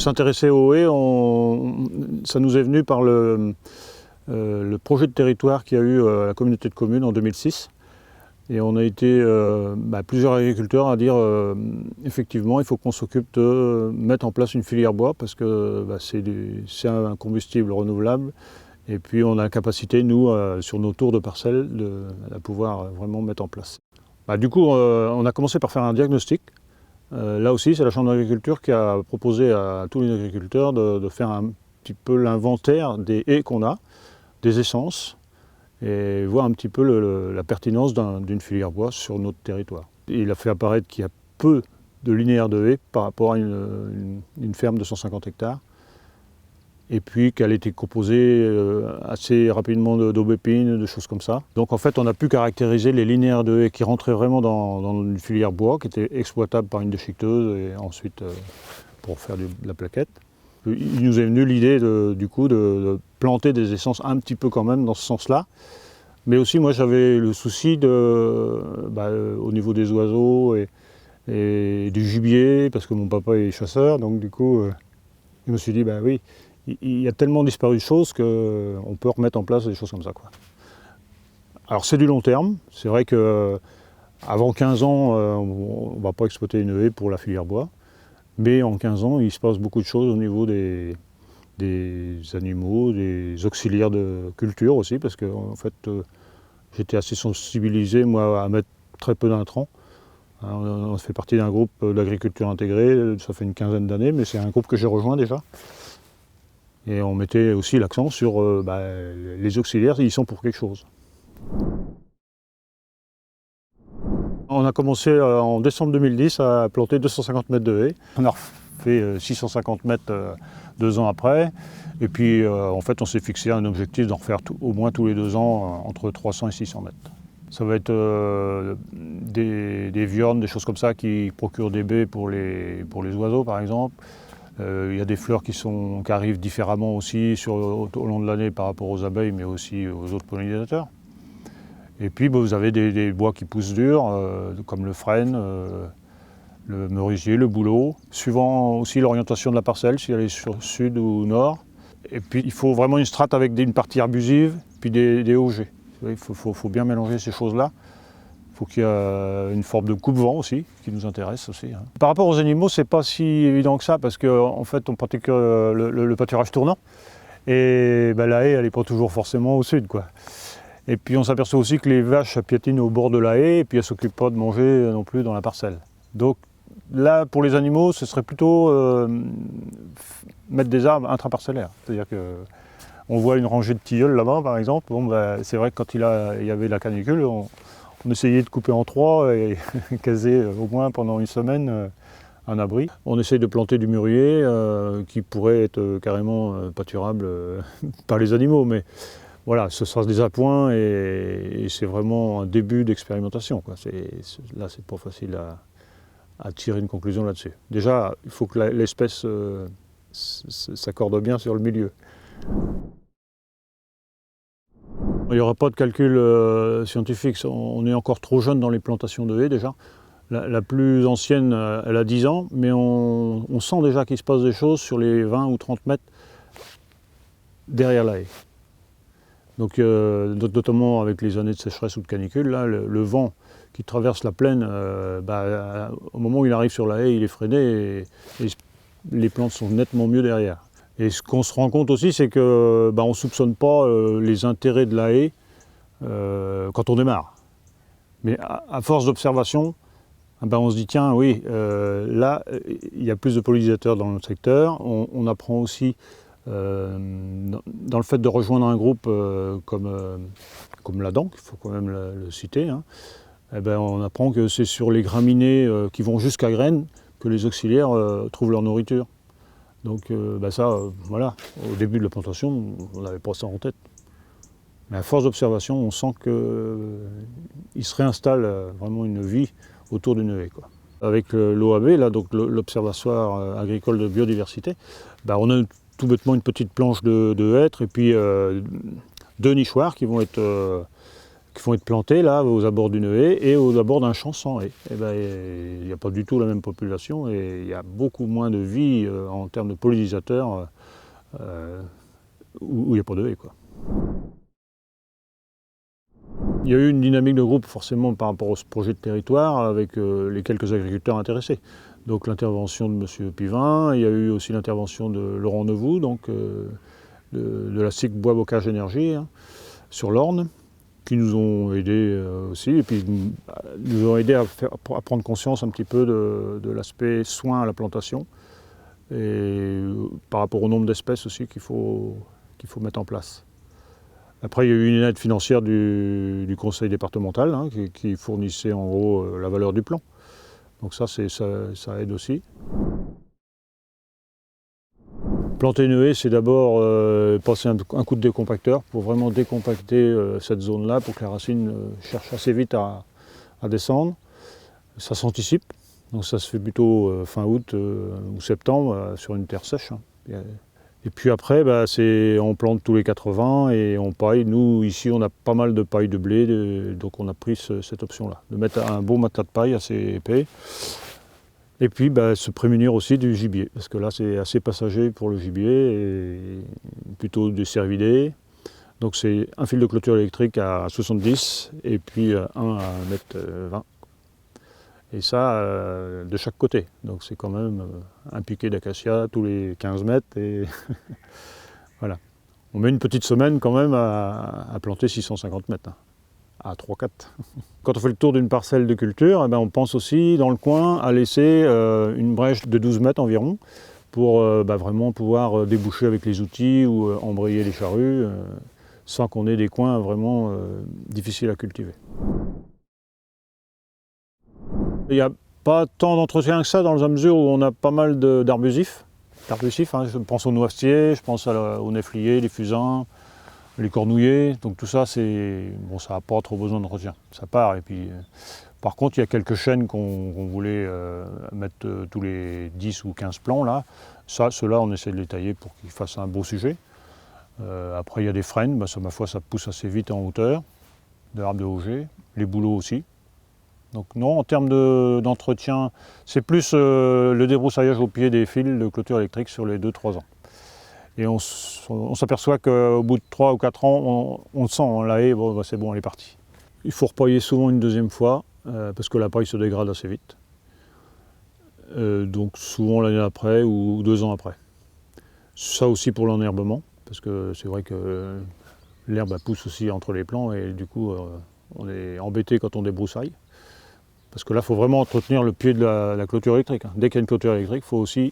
s'intéresser aux haies, ça nous est venu par le projet de territoire qu'il y a eu à la communauté de communes en 2006. Et on a été plusieurs agriculteurs à dire effectivement il faut qu'on s'occupe de mettre en place une filière bois parce que c'est un combustible renouvelable et puis on a la capacité nous sur nos tours de parcelles de pouvoir vraiment mettre en place. Du coup on a commencé par faire un diagnostic. Là aussi c'est la Chambre d'agriculture qui a proposé à tous les agriculteurs de faire un petit peu l'inventaire des haies qu'on a, des essences, et voir un petit peu la pertinence d'une filière bois sur notre territoire. Il a fait apparaître qu'il y a peu de linéaires de haies par rapport à une ferme de 150 hectares, et puis qu'elle était composée assez rapidement d'aubépines, de choses comme ça. Donc en fait on a pu caractériser les linéaires de haies qui rentraient vraiment dans une filière bois, qui était exploitable par une déchiqueteuse et ensuite pour faire de la plaquette. Il nous est venu l'idée du coup de planter des essences un petit peu quand même dans ce sens-là. Mais aussi moi j'avais le souci au niveau des oiseaux et du gibier, parce que mon papa est chasseur, donc du coup je me suis dit oui, il y a tellement disparu de choses qu'on peut remettre en place des choses comme ça, quoi. Alors c'est du long terme, c'est vrai qu'avant 15 ans on ne va pas exploiter une haie pour la filière bois. Mais en 15 ans, il se passe beaucoup de choses au niveau des animaux, des auxiliaires de culture aussi, parce que en fait, j'étais assez sensibilisé moi à mettre très peu d'intrants. On fait partie d'un groupe d'agriculture intégrée, ça fait une quinzaine d'années, mais c'est un groupe que j'ai rejoint déjà. Et on mettait aussi l'accent sur les auxiliaires, ils sont pour quelque chose. On a commencé en décembre 2010 à planter 250 mètres de haies. On a refait 650 mètres 2 ans après. Et puis en fait on s'est fixé un objectif d'en refaire au moins tous les 2 ans entre 300 et 600 mètres. Ça va être des viornes, des choses comme ça qui procurent des baies pour les oiseaux par exemple. Il y a des fleurs qui arrivent différemment aussi au long de l'année par rapport aux abeilles mais aussi aux autres pollinisateurs. Et puis vous avez des bois qui poussent dur, comme le frêne, le merisier, le bouleau, suivant aussi l'orientation de la parcelle, si elle est sur sud ou nord. Et puis il faut vraiment une strate avec une partie arbusive, puis des augées. Il faut bien mélanger ces choses-là. Il faut qu'il y ait une forme de coupe-vent aussi, qui nous intéresse aussi. Par rapport aux animaux, c'est pas si évident que ça, parce qu'en fait on pratique le pâturage tournant. Et la haie, elle n'est pas toujours forcément au sud, quoi. Et puis on s'aperçoit aussi que les vaches piétinent au bord de la haie et puis elles ne s'occupent pas de manger non plus dans la parcelle. Donc là, pour les animaux, ce serait plutôt mettre des arbres intraparcellaires. C'est-à-dire qu'on voit une rangée de tilleuls là-bas, par exemple. C'est vrai que quand il y avait la canicule, on essayait de couper en 3 et caser au moins pendant une semaine un abri. On essaye de planter du mûrier qui pourrait être carrément pâturable par les animaux. Mais voilà, ce sera des appoints et c'est vraiment un début d'expérimentation. Là, c'est pas facile à tirer une conclusion là-dessus. Déjà, il faut que l'espèce s'accorde bien sur le milieu. Il n'y aura pas de calcul scientifique, on est encore trop jeune dans les plantations de haies déjà. La plus ancienne, elle a 10 ans, mais on sent déjà qu'il se passe des choses sur les 20 ou 30 mètres derrière la haie. Donc, notamment avec les années de sécheresse ou de canicule, là, le vent qui traverse la plaine, au moment où il arrive sur la haie, il est freiné et les plantes sont nettement mieux derrière. Et ce qu'on se rend compte aussi, c'est qu'on ne soupçonne pas les intérêts de la haie quand on démarre. Mais à force d'observation, on se dit tiens, oui, là, il y a plus de pollinisateurs dans notre secteur. On apprend aussi dans le fait de rejoindre un groupe comme la DANC, il faut quand même le citer, hein, on apprend que c'est sur les graminées qui vont jusqu'à graines que les auxiliaires trouvent leur nourriture. Donc voilà, au début de la plantation, on n'avait pas ça en tête. Mais à force d'observation, on sent qu'il se réinstalle vraiment une vie autour d'une haie, quoi. Avec l'OAB, là, donc l'Observatoire agricole de biodiversité, on a tout bêtement une petite planche de hêtres et puis 2 nichoirs qui vont être qui vont être plantés là aux abords d'une haie et aux abords d'un champ sans haie. Et ben, il n'y a pas du tout la même population et il y a beaucoup moins de vie en termes de pollinisateurs où il n'y a pas de haie, quoi. Il y a eu une dynamique de groupe forcément par rapport au projet de territoire avec les quelques agriculteurs intéressés. Donc l'intervention de M. Pivin, il y a eu aussi l'intervention de Laurent Nevoux, donc de la SIC Bois Bocage Énergie, hein, sur l'Orne, qui nous ont aidés aussi, et puis nous ont aidés à prendre conscience un petit peu de l'aspect soin à la plantation, et par rapport au nombre d'espèces aussi qu'il faut mettre en place. Après, il y a eu une aide financière du conseil départemental, hein, qui fournissait en gros la valeur du plan. Donc ça aide aussi. Planter une haie, c'est d'abord passer un coup de décompacteur pour vraiment décompacter cette zone-là pour que la racine cherche assez vite à descendre. Ça s'anticipe, donc ça se fait plutôt fin août ou septembre sur une terre sèche, hein. Et puis après, on plante tous les 80 et on paille. Nous, ici, on a pas mal de paille de blé, donc on a pris cette option-là, de mettre un beau matelas de paille assez épais. Et puis se prémunir aussi du gibier, parce que là c'est assez passager pour le gibier, et plutôt des cervidés. Donc c'est un fil de clôture électrique à 70 et puis un à 1,20 m. Et ça de chaque côté. Donc c'est quand même un piquet d'acacia tous les 15 mètres. Et voilà. On met une petite semaine quand même à planter 650 mètres. Hein. À 3-4. Quand on fait le tour d'une parcelle de culture, on pense aussi dans le coin à laisser une brèche de 12 mètres environ pour vraiment pouvoir déboucher avec les outils ou embrayer les charrues sans qu'on ait des coins vraiment difficiles à cultiver. Il n'y a pas tant d'entretien que ça dans la mesure où on a pas mal d'arbusifs. Hein, je pense aux noisetiers, je pense aux néfliers, les fusains, les cornouillers, donc tout ça, ça n'a pas trop besoin d'entretien, ça part. Et puis, par contre, il y a quelques chênes qu'on voulait mettre tous les 10 ou 15 plants là. Ceux-là, on essaie de les tailler pour qu'ils fassent un beau sujet. Après, il y a des frênes, ma foi, ça pousse assez vite en hauteur, de l'arbre de Auger, les bouleaux aussi. Donc non, en termes d'entretien, c'est plus le débroussaillage au pied des fils de clôture électrique sur les 2-3 ans. Et on s'aperçoit qu'au bout de 3 ou 4 ans, on le sent, on la haie, c'est bon, elle est partie. Il faut repailler souvent une deuxième fois, parce que la paille se dégrade assez vite. Donc souvent l'année après ou 2 ans après. Ça aussi pour l'enherbement, parce que c'est vrai que l'herbe pousse aussi entre les plants et du coup on est embêté quand on débroussaille. Parce que là, il faut vraiment entretenir le pied de la clôture électrique. Dès qu'il y a une clôture électrique, il faut aussi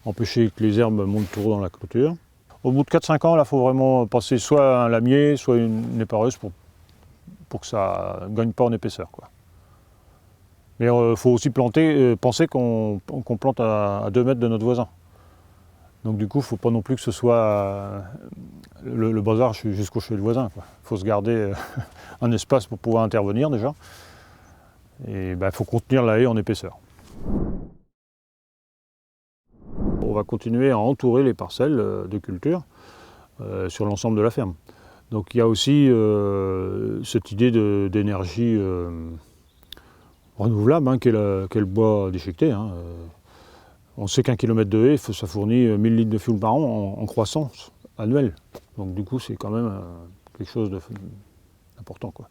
empêcher que les herbes montent trop dans la clôture. Au bout de 4-5 ans, il faut vraiment passer soit un lamier, soit une épareuse pour que ça ne gagne pas en épaisseur, quoi. Mais il faut aussi penser qu'on plante à 2 mètres de notre voisin. Donc du coup, il ne faut pas non plus que ce soit le bazar jusqu'au chez le voisin. Il faut se garder un espace pour pouvoir intervenir déjà. Et il faut contenir la haie en épaisseur. On va continuer à entourer les parcelles de culture sur l'ensemble de la ferme. Donc il y a aussi cette idée d'énergie renouvelable, hein, qu'est le bois déchiqueté. Hein. On sait qu'un kilomètre de haie, ça fournit 1000 litres de fioul par an en croissance annuelle. Donc du coup, c'est quand même quelque chose d'important, quoi.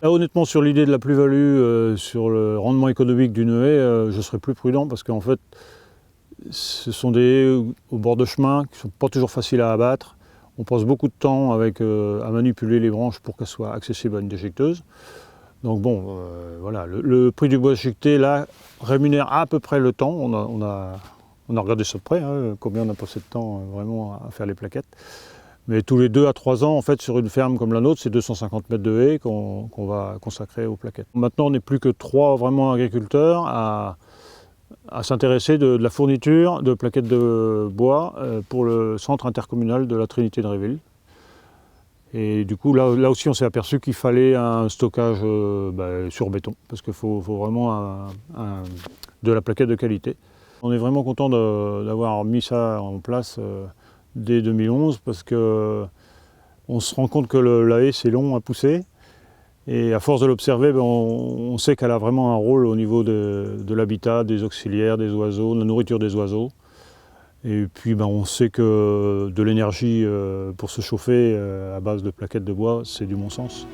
Là, honnêtement, sur l'idée de la plus-value, sur le rendement économique d'une haie, je serais plus prudent parce qu'en fait, ce sont des haies au bord de chemin qui ne sont pas toujours faciles à abattre. On passe beaucoup de temps à manipuler les branches pour qu'elles soient accessibles à une déchiqueteuse. Donc bon, voilà, le prix du bois déchiqueté, là, rémunère à peu près le temps. On a regardé ça de près, hein, combien on a passé de temps vraiment à faire les plaquettes. Mais tous les 2 à 3 ans, en fait, sur une ferme comme la nôtre, c'est 250 mètres de haie qu'on va consacrer aux plaquettes. Maintenant, on n'est plus que 3 vraiment agriculteurs à s'intéresser de la fourniture de plaquettes de bois pour le centre intercommunal de la Trinité de Réville. Et du coup, là aussi, on s'est aperçu qu'il fallait un stockage sur béton, parce qu'il faut vraiment de la plaquette de qualité. On est vraiment content d'avoir mis ça en place dès 2011 parce qu'on se rend compte que la haie c'est long à pousser Et à force de l'observer, on sait qu'elle a vraiment un rôle au niveau de l'habitat, des auxiliaires, des oiseaux, de la nourriture des oiseaux. Et puis on sait que de l'énergie pour se chauffer à base de plaquettes de bois, c'est du bon sens.